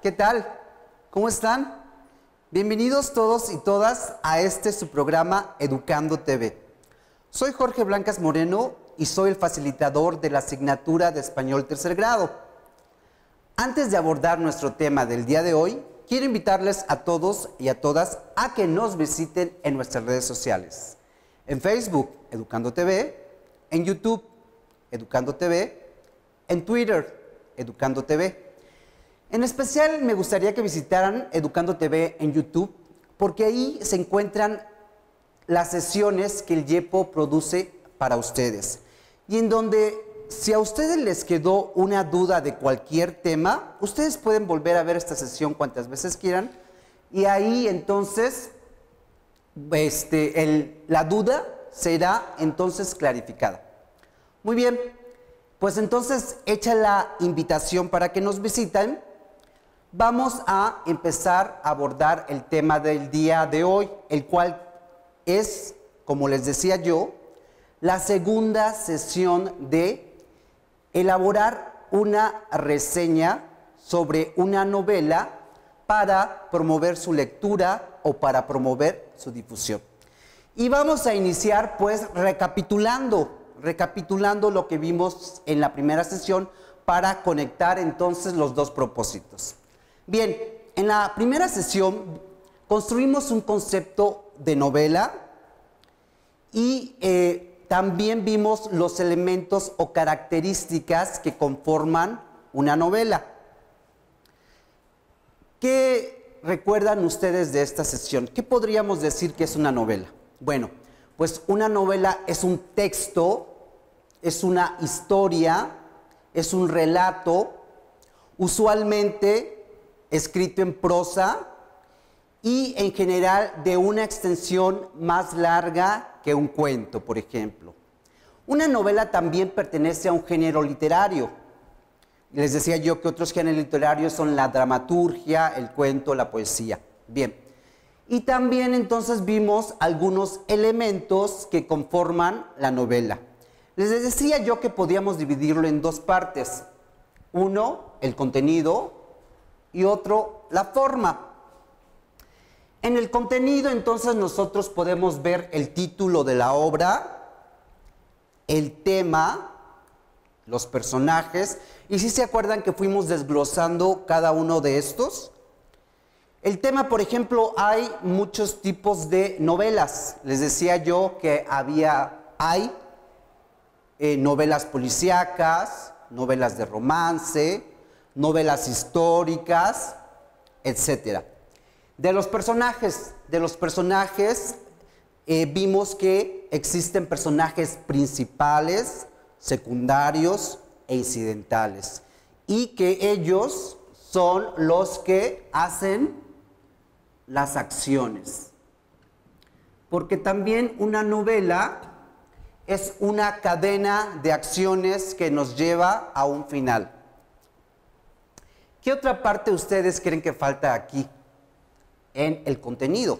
¿qué tal? ¿Cómo están? Bienvenidos todos y todas a su programa Educando TV. Soy Jorge Blancas Moreno y soy el facilitador de la asignatura de Español Tercer Grado. Antes de abordar nuestro tema del día de hoy, quiero invitarles a todos y a todas a que nos visiten en nuestras redes sociales. En Facebook, Educando TV, en YouTube, Educando TV, en Twitter, Educando TV. En especial me gustaría que visitaran Educando TV en YouTube, porque ahí se encuentran las sesiones que el YEPO produce para ustedes. Y en donde, si a ustedes les quedó una duda de cualquier tema, ustedes pueden volver a ver esta sesión cuantas veces quieran. Y ahí entonces, la duda será entonces clarificada. Muy bien, pues entonces hecha la invitación para que nos visiten, vamos a empezar a abordar el tema del día de hoy, el cual es, como les decía yo, la segunda sesión de elaborar una reseña sobre una novela para promover su lectura o para promover su difusión. Y vamos a iniciar pues recapitulando lo que vimos en la primera sesión para conectar entonces los dos propósitos. Bien, en la primera sesión construimos un concepto de novela y también vimos los elementos o características que conforman una novela. ¿Qué recuerdan ustedes de esta sesión? ¿Qué podríamos decir que es una novela? Bueno, pues una novela es un texto, es una historia, es un relato, usualmente escrito en prosa y en general de una extensión más larga que un cuento, por ejemplo. Una novela también pertenece a un género literario. Les decía yo que otros géneros literarios son la dramaturgia, el cuento, la poesía. Bien. Y también entonces vimos algunos elementos que conforman la novela. Les decía yo que podíamos dividirlo en dos partes. Uno, el contenido, y otro, la forma. En el contenido entonces nosotros podemos ver el título de la obra, el tema, los personajes, y si se acuerdan que fuimos desglosando cada uno de estos. El tema, por ejemplo, hay muchos tipos de novelas. Les decía yo que hay novelas policíacas, novelas de romance, novelas históricas, etc. De los personajes vimos que existen personajes principales, secundarios e incidentales, y que ellos son los que hacen las acciones. Porque también una novela es una cadena de acciones que nos lleva a un final. ¿Qué otra parte ustedes creen que falta aquí en el contenido?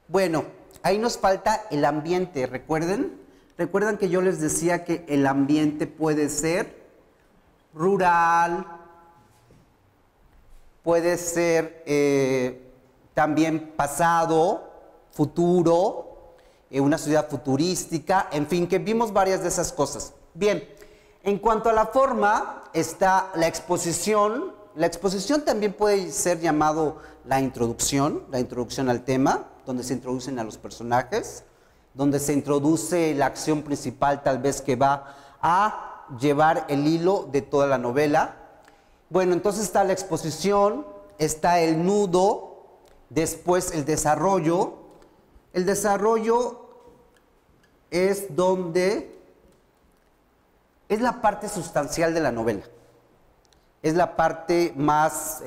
Bueno, ahí nos falta el ambiente, ¿recuerdan que yo les decía que el ambiente puede ser rural, puede ser también pasado, futuro, una ciudad futurística, en fin, que vimos varias de esas cosas. Bien, en cuanto a la forma, está la exposición. La exposición también puede ser llamado la introducción al tema, donde se introducen a los personajes, donde se introduce la acción principal tal vez que va a llevar el hilo de toda la novela. Bueno, entonces está la exposición, está el nudo, después el desarrollo. El desarrollo es donde es la parte sustancial de la novela. Es la parte más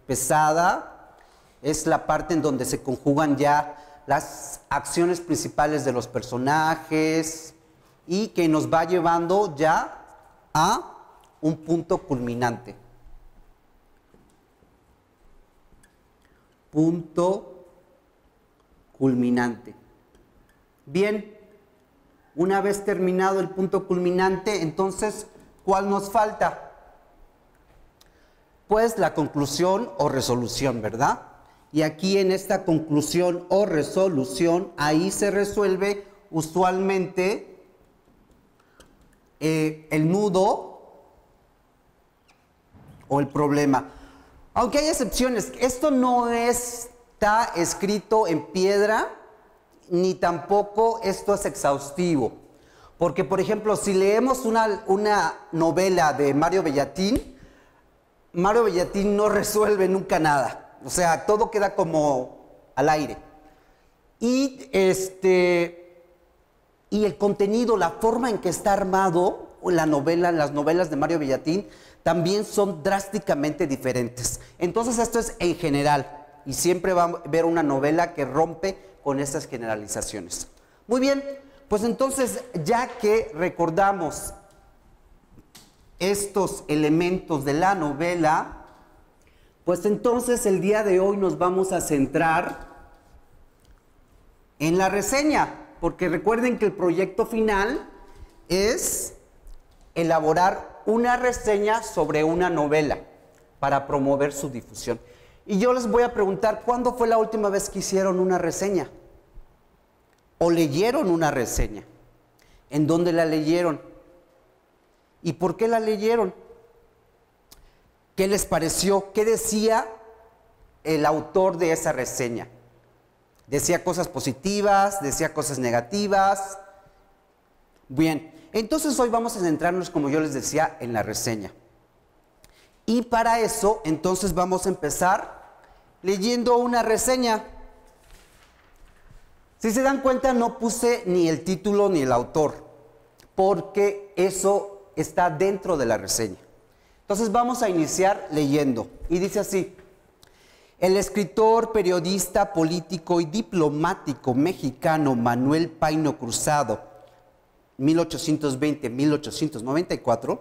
pesada, es la parte en donde se conjugan ya las acciones principales de los personajes y que nos va llevando ya a un punto culminante. Punto culminante. Bien, una vez terminado el punto culminante, entonces, ¿cuál nos falta? Pues la conclusión o resolución, ¿verdad? Y aquí en esta conclusión o resolución, ahí se resuelve usualmente el nudo o el problema. Aunque hay excepciones, esto no está escrito en piedra, ni tampoco esto es exhaustivo. Porque, por ejemplo, si leemos una novela de Mario Bellatín no resuelve nunca nada. O sea, todo queda como al aire. Y el contenido, la forma en que está armado la novela, las novelas de Mario Bellatín, también son drásticamente diferentes. Entonces esto es en general, y siempre va a haber una novela que rompe con estas generalizaciones. Muy bien, pues entonces ya que recordamos estos elementos de la novela, pues entonces el día de hoy nos vamos a centrar en la reseña, porque recuerden que el proyecto final es elaborar una reseña sobre una novela para promover su difusión. Y yo les voy a preguntar, ¿cuándo fue la última vez que hicieron una reseña? ¿O leyeron una reseña? ¿En dónde la leyeron? ¿Y por qué la leyeron? ¿Qué les pareció? ¿Qué decía el autor de esa reseña? ¿Decía cosas positivas? ¿Decía cosas negativas? Bien, entonces hoy vamos a centrarnos, como yo les decía, en la reseña. Y para eso, entonces vamos a empezar leyendo una reseña. Si se dan cuenta, no puse ni el título ni el autor, porque eso está dentro de la reseña. Entonces vamos a iniciar leyendo. Y dice así: el escritor, periodista, político y diplomático mexicano Manuel Paino Cruzado, 1820-1894,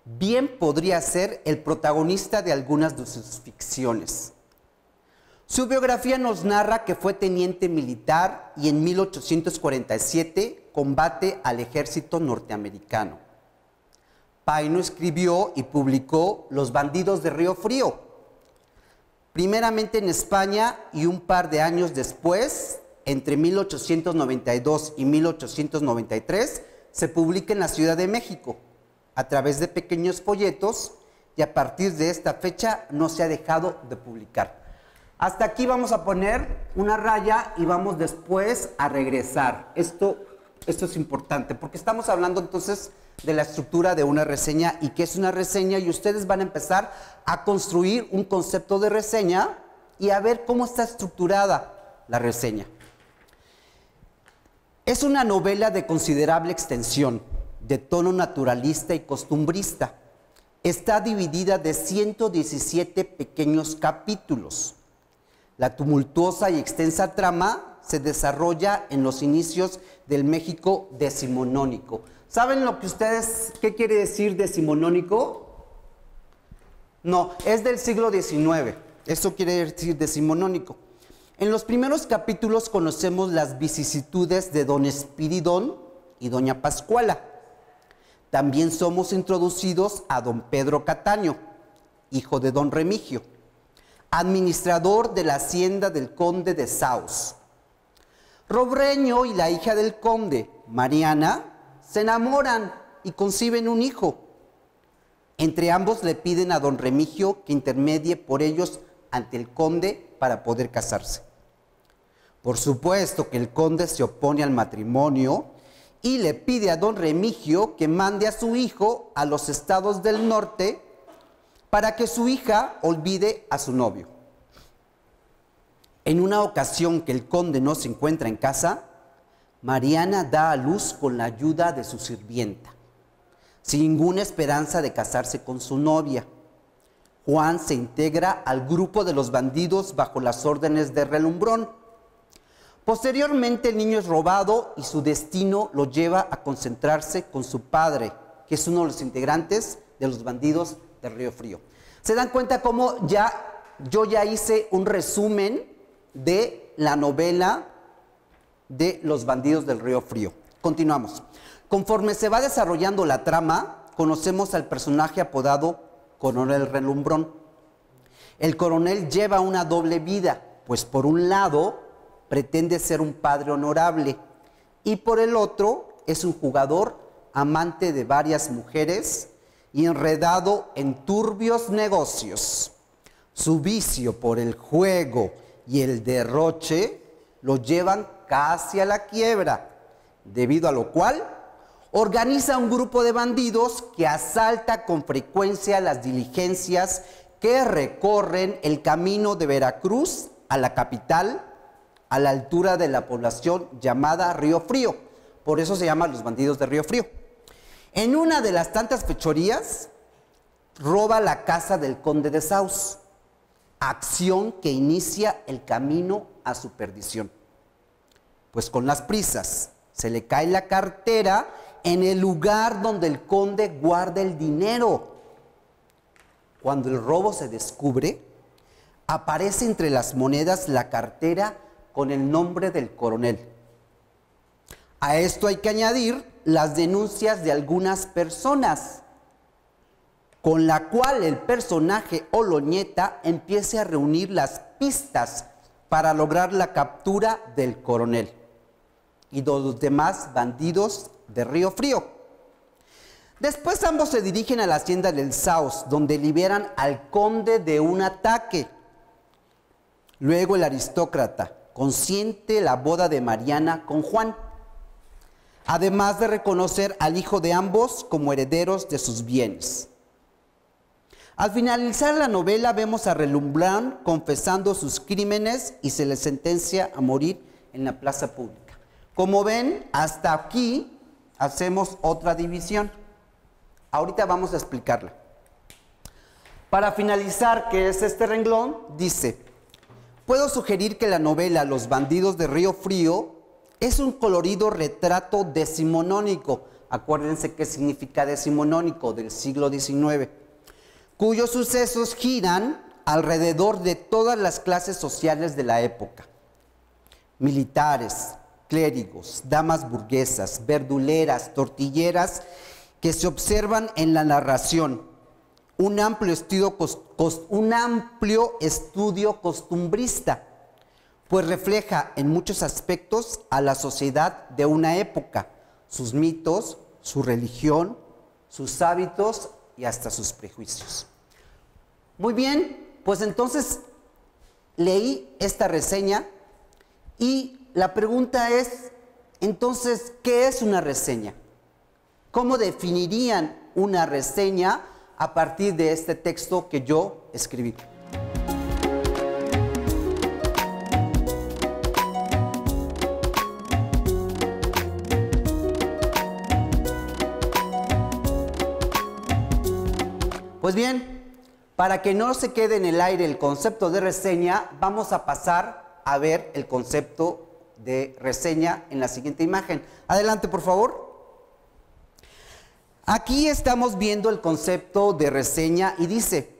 bien podría ser el protagonista de algunas de sus ficciones. Su biografía nos narra que fue teniente militar y en 1847 combate al ejército norteamericano. Paino escribió y publicó Los bandidos de Río Frío, primeramente en España y un par de años después, entre 1892 y 1893, se publica en la Ciudad de México a través de pequeños folletos, y a partir de esta fecha no se ha dejado de publicar. Hasta aquí vamos a poner una raya y vamos después a regresar. Esto es importante porque estamos hablando entonces de la estructura de una reseña y qué es una reseña, y ustedes van a empezar a construir un concepto de reseña y a ver cómo está estructurada la reseña. Es una novela de considerable extensión, de tono naturalista y costumbrista. Está dividida de 117 pequeños capítulos. La tumultuosa y extensa trama se desarrolla en los inicios del México decimonónico. ¿Saben qué quiere decir decimonónico? No, es del siglo XIX. Eso quiere decir decimonónico. En los primeros capítulos conocemos las vicisitudes de don Espiridón y doña Pascuala. También somos introducidos a don Pedro Cataño, hijo de don Remigio, administrador de la hacienda del conde de Saus. Robreño y la hija del conde, Mariana, se enamoran y conciben un hijo. Entre ambos le piden a don Remigio que intermedie por ellos ante el conde para poder casarse. Por supuesto que el conde se opone al matrimonio y le pide a don Remigio que mande a su hijo a los estados del norte para que su hija olvide a su novio. En una ocasión que el conde no se encuentra en casa, Mariana da a luz con la ayuda de su sirvienta, sin ninguna esperanza de casarse con su novia. Juan se integra al grupo de los bandidos bajo las órdenes de Relumbrón. Posteriormente el niño es robado y su destino lo lleva a concentrarse con su padre, que es uno de los integrantes de los bandidos de Río Frío. ¿Se dan cuenta cómo yo ya hice un resumen de la novela de Los bandidos del Río Frío? Continuamos. Conforme se va desarrollando la trama, conocemos al personaje apodado Coronel Relumbrón, El coronel lleva una doble vida, pues por un lado pretende ser un padre honorable y por el otro es un jugador amante de varias mujeres y enredado en turbios negocios. Su vicio por el juego y el derroche lo llevan casi a la quiebra, debido a lo cual organiza un grupo de bandidos que asalta con frecuencia las diligencias que recorren el camino de Veracruz a la capital, a la altura de la población llamada Río Frío. Por eso se llaman los bandidos de Río Frío. En una de las tantas fechorías, roba la casa del conde de Saus, acción que inicia el camino a su perdición. Pues con las prisas, se le cae la cartera en el lugar donde el conde guarda el dinero. Cuando el robo se descubre, aparece entre las monedas la cartera con el nombre del coronel. A esto hay que añadir las denuncias de algunas personas, con la cual el personaje Oloñeta empieza a reunir las pistas para lograr la captura del coronel y de los demás bandidos de Río Frío. Después ambos se dirigen a la hacienda del Saus, donde liberan al conde de un ataque. Luego el aristócrata consiente la boda de Mariana con Juan, además de reconocer al hijo de ambos como herederos de sus bienes. Al finalizar la novela vemos a Relumbrán confesando sus crímenes y se le sentencia a morir en la plaza pública. Como ven, hasta aquí hacemos otra división. Ahorita vamos a explicarla. Para finalizar, ¿qué es este renglón? Dice: puedo sugerir que la novela Los bandidos de Río Frío es un colorido retrato decimonónico. Acuérdense qué significa decimonónico, del siglo XIX, cuyos sucesos giran alrededor de todas las clases sociales de la época. Militares, clérigos, damas burguesas, verduleras, tortilleras, que se observan en la narración. Un amplio estudio costumbrista, pues refleja en muchos aspectos a la sociedad de una época, sus mitos, su religión, sus hábitos y hasta sus prejuicios. Muy bien, pues entonces leí esta reseña y la pregunta es, entonces, ¿qué es una reseña? ¿Cómo definirían una reseña a partir de este texto que yo escribí? Pues bien, para que no se quede en el aire el concepto de reseña, vamos a pasar a ver el concepto de reseña en la siguiente imagen. Adelante, por favor. Aquí estamos viendo el concepto de reseña y dice: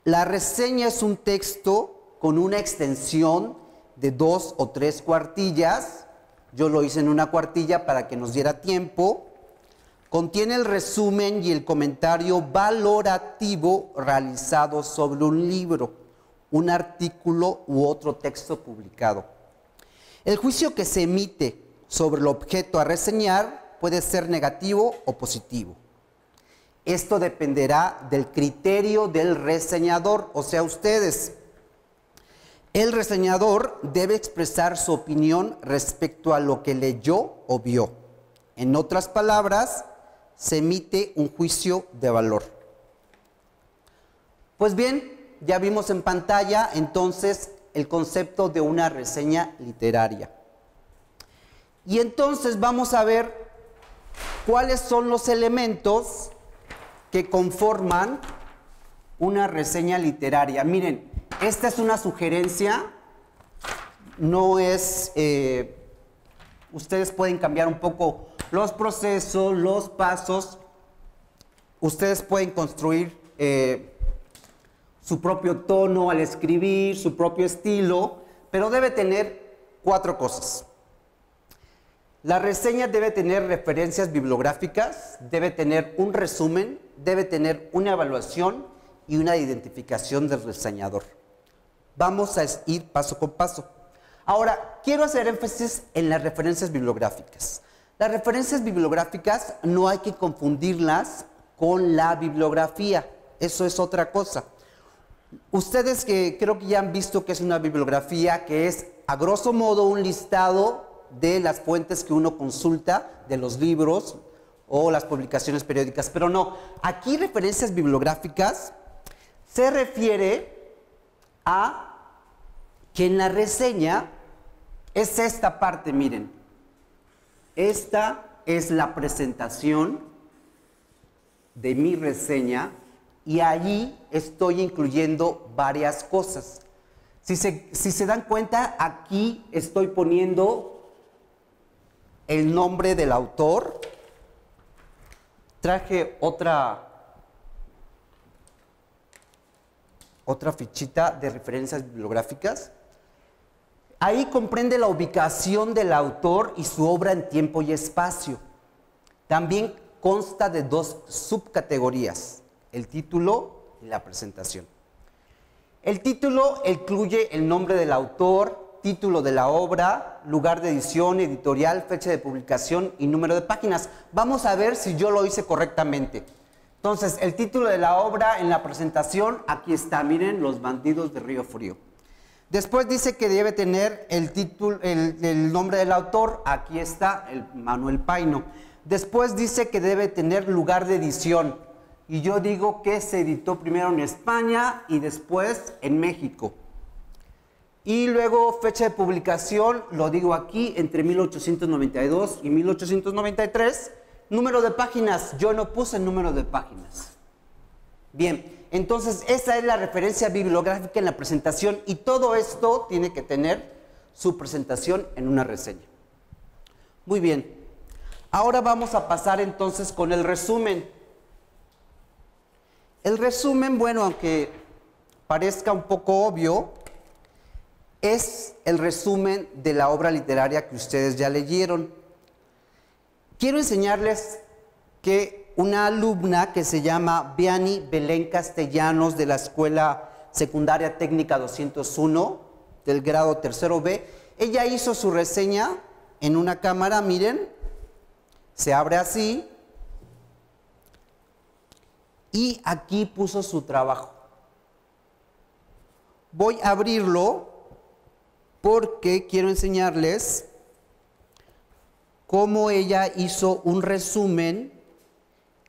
la reseña es un texto con una extensión de 2 o 3 cuartillas. Yo lo hice en una cuartilla para que nos diera tiempo. Contiene el resumen y el comentario valorativo realizado sobre un libro, un artículo u otro texto publicado. El juicio que se emite sobre el objeto a reseñar puede ser negativo o positivo. Esto dependerá del criterio del reseñador, o sea, ustedes. El reseñador debe expresar su opinión respecto a lo que leyó o vio. En otras palabras, se emite un juicio de valor. Pues bien, ya vimos en pantalla entonces el concepto de una reseña literaria. Y entonces vamos a ver cuáles son los elementos que conforman una reseña literaria. Miren, esta es una sugerencia, no es... ustedes pueden cambiar un poco los procesos, los pasos. Ustedes pueden construir su propio tono al escribir, su propio estilo, pero debe tener 4 cosas. La reseña debe tener referencias bibliográficas, debe tener un resumen, debe tener una evaluación y una identificación del reseñador. Vamos a ir paso con paso. Ahora, quiero hacer énfasis en las referencias bibliográficas. Las referencias bibliográficas no hay que confundirlas con la bibliografía. Eso es otra cosa. Ustedes que creo que ya han visto que es una bibliografía, que es a grosso modo un listado de las fuentes que uno consulta, de los libros o las publicaciones periódicas, pero no, aquí referencias bibliográficas se refiere a que en la reseña es esta parte, miren, esta es la presentación de mi reseña y allí estoy incluyendo varias cosas. Si se dan cuenta, aquí estoy poniendo el nombre del autor. Traje otra fichita de referencias bibliográficas. Ahí comprende la ubicación del autor y su obra en tiempo y espacio. También consta de dos subcategorías, el título y la presentación. El título incluye el nombre del autor, título de la obra, lugar de edición, editorial, fecha de publicación y número de páginas. Vamos a ver si yo lo hice correctamente. Entonces, el título de la obra en la presentación, aquí está, miren, Los bandidos de Río Frío. Después dice que debe tener el título, el nombre del autor, aquí está, el Manuel Paino. Después dice que debe tener lugar de edición. Y yo digo que se editó primero en España y después en México. Y luego fecha de publicación, lo digo aquí, entre 1892 y 1893. Número de páginas, yo no puse número de páginas. Bien, entonces esa es la referencia bibliográfica en la presentación y todo esto tiene que tener su presentación en una reseña. Muy bien, ahora vamos a pasar entonces con el resumen. El resumen, bueno, aunque parezca un poco obvio, es el resumen de la obra literaria que ustedes ya leyeron. Quiero enseñarles que una alumna que se llama Viani Belén Castellanos de la Escuela Secundaria Técnica 201 del grado tercero B, ella hizo su reseña en una cámara, miren, se abre así y aquí puso su trabajo. Voy a abrirlo porque quiero enseñarles cómo ella hizo un resumen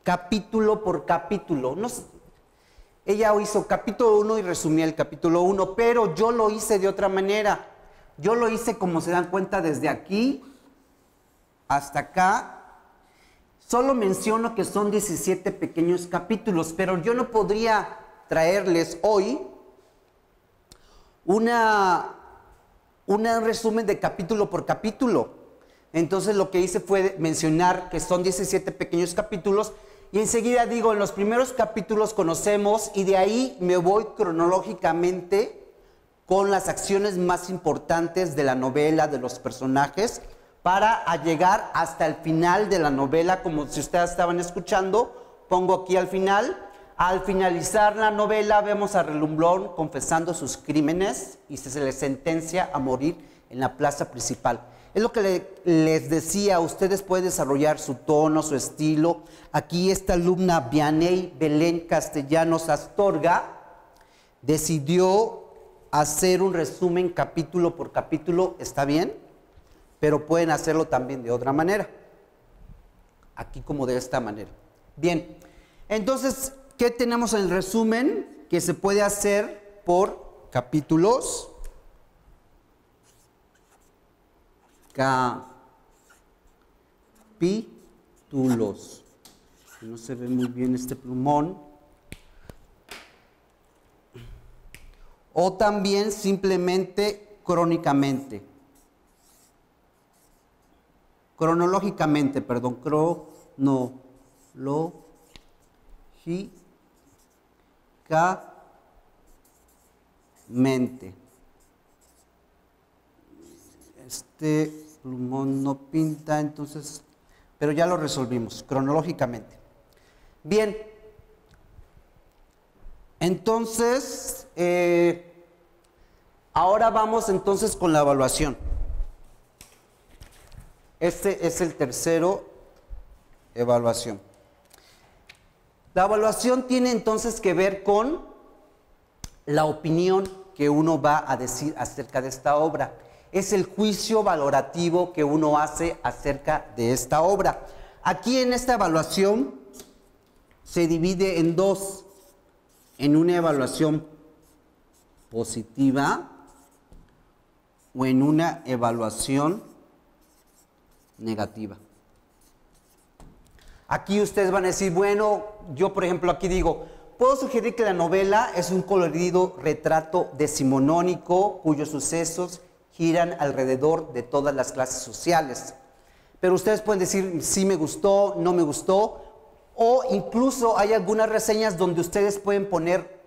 capítulo por capítulo. Ella hizo capítulo 1 y resumía el capítulo 1, pero yo lo hice de otra manera. Yo lo hice, como se dan cuenta, desde aquí hasta acá. Solo menciono que son 17 pequeños capítulos, pero yo no podría traerles hoy un resumen de capítulo por capítulo. Entonces lo que hice fue mencionar que son 17 pequeños capítulos y enseguida digo, en los primeros capítulos conocemos y de ahí me voy cronológicamente con las acciones más importantes de la novela, de los personajes, para llegar hasta el final de la novela, como si ustedes estaban escuchando, pongo aquí al final. Al finalizar la novela vemos a Relumbrón confesando sus crímenes y se le sentencia a morir en la plaza principal. Es lo que les decía, ustedes pueden desarrollar su tono, su estilo. Aquí esta alumna Vianey Belén Castellanos Astorga decidió hacer un resumen capítulo por capítulo, ¿está bien? Pero pueden hacerlo también de otra manera. Aquí como de esta manera. Bien, entonces, ¿qué tenemos en el resumen? Que se puede hacer por capítulos. Capítulos. No se ve muy bien este plumón. O también simplemente cronológicamente, perdón, cronológicamente. Este plumón no pinta, entonces, pero ya lo resolvimos, cronológicamente. Bien, Entonces, ahora vamos entonces con la evaluación. Este es el tercero, evaluación. La evaluación tiene entonces que ver con la opinión que uno va a decir acerca de esta obra. Es el juicio valorativo que uno hace acerca de esta obra. Aquí en esta evaluación se divide en dos, en una evaluación positiva o en una evaluación negativa. Aquí ustedes van a decir, bueno, yo por ejemplo aquí digo, puedo sugerir que la novela es un colorido retrato decimonónico cuyos sucesos giran alrededor de todas las clases sociales. Pero ustedes pueden decir, sí me gustó, no me gustó, o incluso hay algunas reseñas donde ustedes pueden poner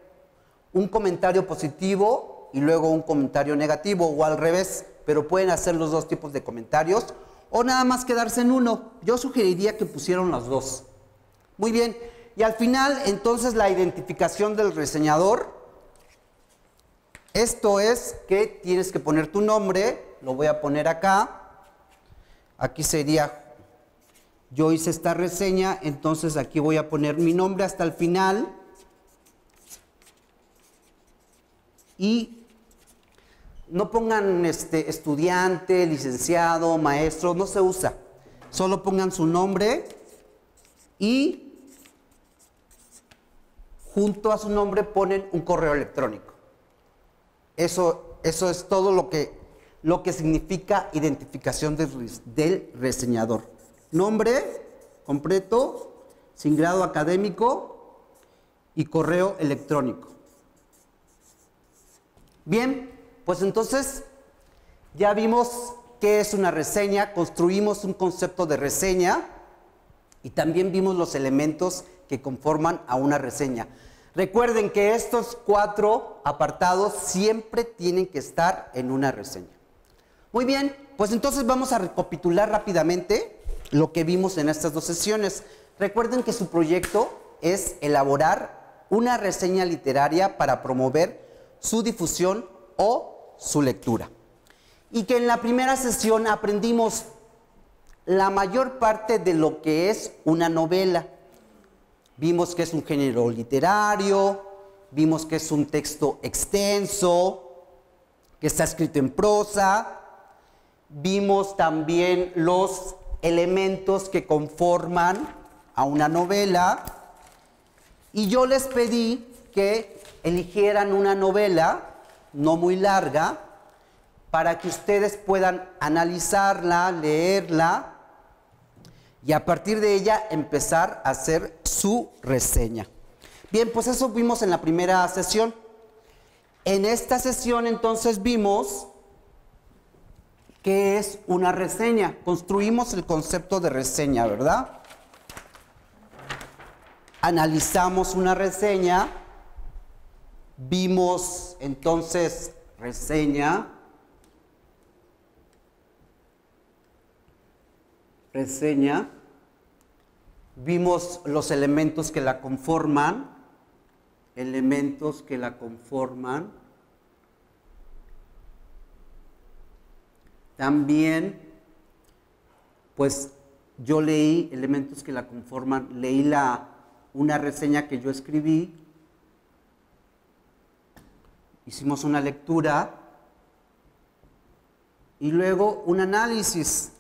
un comentario positivo y luego un comentario negativo, o al revés, pero pueden hacer los dos tipos de comentarios, o nada más quedarse en uno. Yo sugeriría que pusieran los dos. Muy bien, y al final, entonces, la identificación del reseñador. Esto es que tienes que poner tu nombre, lo voy a poner acá. Aquí sería, yo hice esta reseña, entonces aquí voy a poner mi nombre hasta el final. Y no pongan estudiante, licenciado, maestro, no se usa. Solo pongan su nombre y junto a su nombre ponen un correo electrónico. Eso es todo lo que significa identificación del reseñador. Nombre completo, sin grado académico y correo electrónico. Bien, pues entonces ya vimos qué es una reseña, construimos un concepto de reseña y también vimos los elementos que conforman a una reseña. Recuerden que estos 4 apartados siempre tienen que estar en una reseña. Muy bien, pues entonces vamos a recapitular rápidamente lo que vimos en estas 2 sesiones. Recuerden que su proyecto es elaborar una reseña literaria para promover su difusión o su lectura. Y que en la primera sesión aprendimos la mayor parte de lo que es una novela. Vimos que es un género literario, vimos que es un texto extenso, que está escrito en prosa, vimos también los elementos que conforman a una novela, y yo les pedí que eligieran una novela no muy larga para que ustedes puedan analizarla, leerla y a partir de ella empezar a hacer su reseña. Bien, pues eso vimos en la primera sesión. En esta sesión entonces vimos qué es una reseña. Construimos el concepto de reseña, ¿verdad? Analizamos una reseña. Vimos entonces reseña. Vimos los elementos que la conforman. También, pues yo leí elementos que la conforman, leí una reseña que yo escribí, hicimos una lectura y luego un análisis.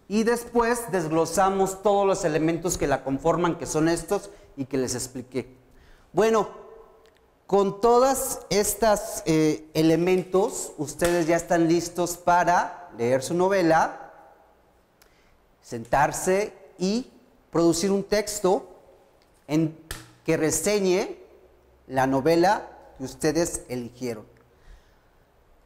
Y después desglosamos todos los elementos que la conforman, que son estos y que les expliqué. Bueno, con todos estos elementos, ustedes ya están listos para leer su novela, sentarse y producir un texto que reseñe la novela que ustedes eligieron.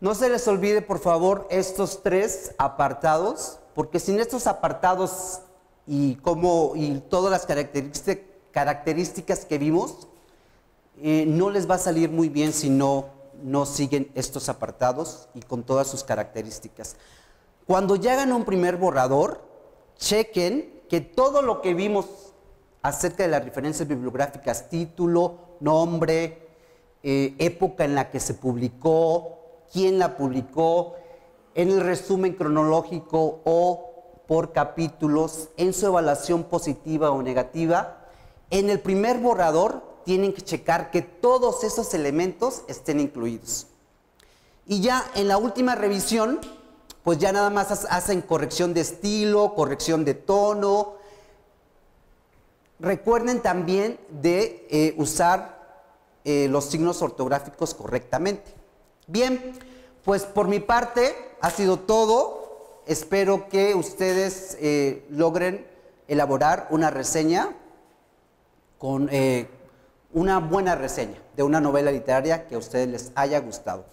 No se les olvide, por favor, estos 3 apartados, porque sin estos apartados y todas las características que vimos, no les va a salir muy bien si no siguen estos apartados y con todas sus características. Cuando ya hagan un primer borrador, chequen que todo lo que vimos acerca de las referencias bibliográficas, título, nombre, época en la que se publicó, quién la publicó, en el resumen cronológico o por capítulos, en su evaluación positiva o negativa. En el primer borrador tienen que checar que todos esos elementos estén incluidos. Y ya en la última revisión, pues ya nada más hacen corrección de estilo, corrección de tono. Recuerden también de usar los signos ortográficos correctamente. Bien, pues por mi parte ha sido todo. Espero que ustedes logren elaborar una reseña con una buena reseña de una novela literaria que a ustedes les haya gustado.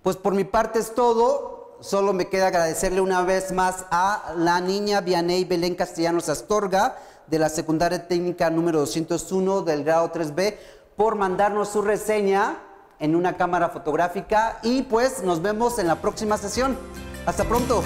Pues por mi parte es todo. Solo me queda agradecerle una vez más a la niña Vianey Belén Castellanos Astorga de la secundaria técnica número 201 del grado 3B por mandarnos su reseña en una cámara fotográfica y pues nos vemos en la próxima sesión. Hasta pronto.